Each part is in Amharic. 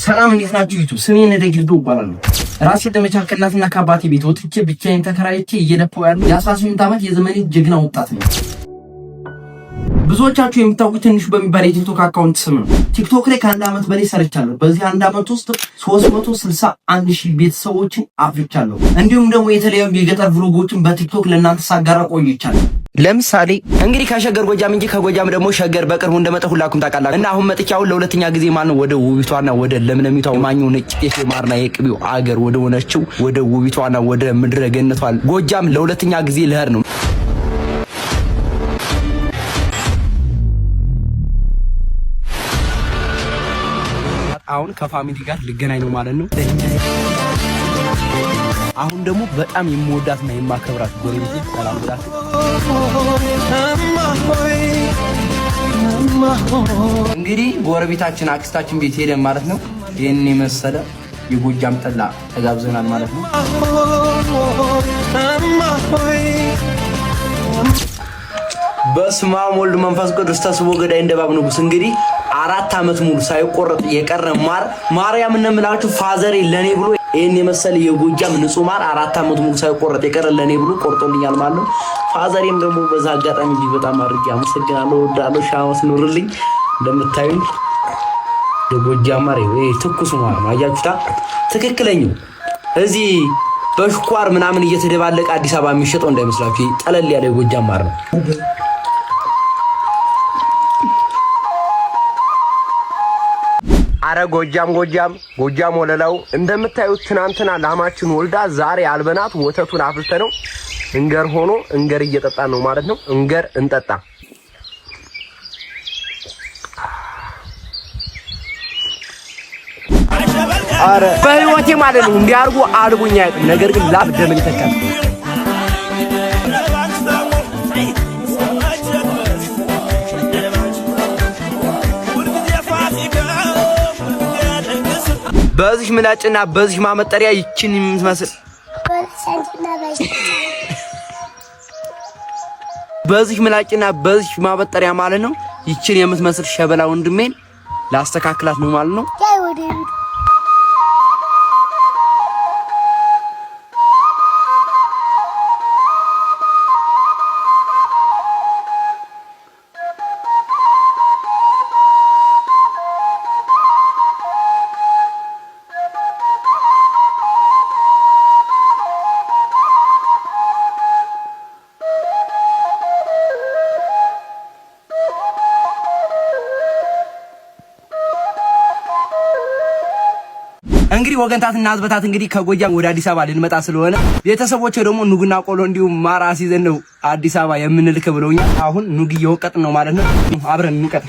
ሰላም እንዴት ናችሁ? ዩቲዩብ ስሜን ደግልዶ ይባላል። ራሴ ተመቻከናትና ከአባቴ ቤት ወጥቼ ብቻዬን ተከራይቼ እየለፈው ያለው የ18 ዓመት የዘመኔ ጀግና ወጣት ነው። ብዙዎቻችሁ የምታውቁት ትንሹ በሚባል የቲክቶክ አካውንት ስም ነው። ቲክቶክ ላይ ከአንድ ዓመት በላይ ሰርቻለሁ። በዚህ አንድ ዓመት ውስጥ 361,000 ቤተሰቦችን አፍርቻለሁ። እንዲሁም ደግሞ የተለያዩ የገጠር ብሎጎችን በቲክቶክ ለእናንተ ሳጋራ ቆይቻለሁ። ለምሳሌ እንግዲህ ከሸገር ጎጃም እንጂ ከጎጃም ደግሞ ሸገር በቅርቡ እንደመጣ ሁላችሁም ታውቃላችሁ። እና አሁን መጥቻው ለሁለተኛ ጊዜ ማለት ወደ ውቢቷና ወደ ለምለሚቷ ማኛው ነጭ ጤፍ ማርና የቅቤው አገር ወደ ሆነችው ወደ ውቢቷና ወደ ምድረ ገነቷ ጎጃም ለሁለተኛ ጊዜ ልሄድ ነው። አሁን ከፋሚሊ ጋር ልገናኝ ነው ማለት ነው። አሁን ደግሞ በጣም የምወዳትና የማከብራት ጎረቤቴ ሰላም ብላት እንግዲህ ጎረቤታችን አክስታችን ቤት ሄደን ማለት ነው። ይሄን የመሰለ የጎጃም ጠላ ተጋብዘናል ማለት ነው። በስመ አብ ወልድ መንፈስ ቅዱስ ተስቦ ገዳይ እንደባብ ንጉስ እንግዲህ 4 ዓመት ሙሉ ሳይቆረጥ የቀረ ማርያም እንምላችሁ ፋዘሬ ለኔ ብሎ ይሄን የመሰለ የጎጃም ንጹህ ማር 4 ዓመት ሙሉ ሳይቆረጥ የቀረ ለኔ ብሎ ቆርጦልኛል ማለት ነው። ፋዘሬም ደግሞ በዛ አጋጣሚ በጣም አድርጌ አመሰግናለሁ። ወዳለው ሻውስ ኑርልኝ። እንደምታዩኝ የጎጃም ማር ይሄ ትኩስ ማር ነው። አያችሁታ ትክክለኛው እዚህ በሽኳር ምናምን እየተደባለቀ አዲስ አበባ የሚሸጠው እንዳይመስላችሁ ጠለል ያለ የጎጃም ማር ነው። አረ ጎጃም ወለላው እንደምታዩት ትናንትና ላማችን ወልዳ ዛሬ አልበናት ወተቱን አፍልተነው እንገር ሆኖ እንገር እየጠጣን ነው ማለት ነው። እንገር እንጠጣ። አረ በህይወቴ ማለት ነው እንዲያርጉ አልቡኛ አይደል። ነገር ግን ላብ ደምን ይተካል። በዚህ ምላጭና በዚህ ማመጠሪያ ይችን የምትመስል በዚህ ምላጭና በዚህ ማመጠሪያ ማለት ነው ይችን የምትመስል ሸበላ ወንድሜን ላስተካክላት ነው ማለት ነው። እንግዲህ ወገንታትና አዝበታት እንግዲህ ከጎጃም ወደ አዲስ አበባ ልንመጣ ስለሆነ ቤተሰቦቼ ደግሞ ኑግና ቆሎ እንዲሁም ማር አስይዘን ነው አዲስ አበባ የምንልክ ብለውኛል። አሁን ኑግ እየወቀጥን ነው ማለት ነው። አብረን እንቀጥ።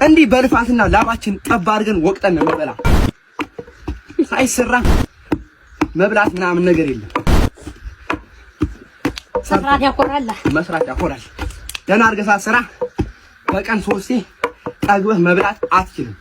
እንዲህ በልፋትና ላባችን ጠብ አድርገን ወቅጠን ነው የምንበላ። ሳይሰራ መብላት ምናምን ነገር የለም። መስራት ያኮራል። ደህና አድርገህ ሳትሰራ በቀን 3 ጠግበህ መብላት አትችልም።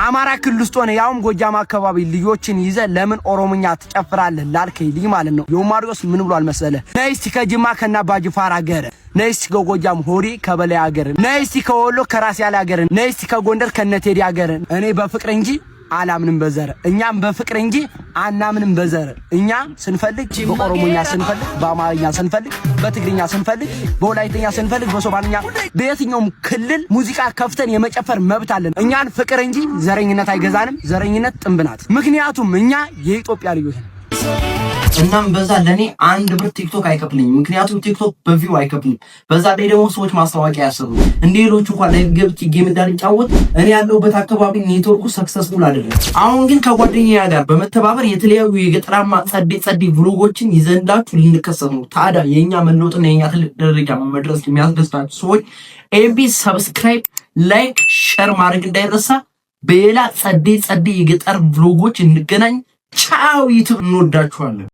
አማራ ክልል ውስጥ ሆነ ያውም ጎጃም አካባቢ ልጆችን ይዘ ለምን ኦሮሞኛ ትጨፍራለህ ላልከኝ ልጅ ማለት ነው ዮማሪዮስ ምን ብሏል መሰለ? ነይስቲ ከጅማ ከናባጅፋር አገር፣ ነይስቲ ከጎጃም ሆሪ ከበላይ አገር፣ ነይስቲ ከወሎ ከራስ ያለ አገር፣ ነይስቲ ከጎንደር ከነቴዲ አገር። እኔ በፍቅር እንጂ አላምንም በዘር እኛም በፍቅር እንጂ አናምንም በዘር እኛ ስንፈልግ በኦሮሞኛ ስንፈልግ በአማርኛ ስንፈልግ በትግርኛ ስንፈልግ በወላይተኛ ስንፈልግ በሶማሊኛ በየትኛውም ክልል ሙዚቃ ከፍተን የመጨፈር መብት አለን እኛን ፍቅር እንጂ ዘረኝነት አይገዛንም ዘረኝነት ጥንብናት ምክንያቱም እኛ የኢትዮጵያ ልጆች ነን እናም በዛ ለኔ አንድ ብር ቲክቶክ አይከፍልኝም ምክንያቱም ቲክቶክ በቪው አይከፍልኝም በዛ ላይ ደግሞ ሰዎች ማስታወቂያ ያሰሩ እንደሌሎቹ እንኳን ላይ ገብቼ ጌም እንዳልጫወት እኔ ያለሁበት አካባቢ ኔትወርኩ ሰክሰስፉል አይደለም አሁን ግን ከጓደኛዬ ጋር በመተባበር የተለያዩ የገጠራማ ጸዴ ቭሎጎችን ይዘንዳችሁ ልንከሰት ነው ታዲያ የኛ መለወጥና የኛ ትልቅ ደረጃ መድረስ የሚያስደስታችሁ ሰዎች ኤምቢ ሰብስክራይብ ላይክ ሼር ማድረግ እንዳይረሳ በሌላ ጸዴ የገጠር ቭሎጎች እንገናኝ ቻው ዩቲዩብ እንወዳችኋለን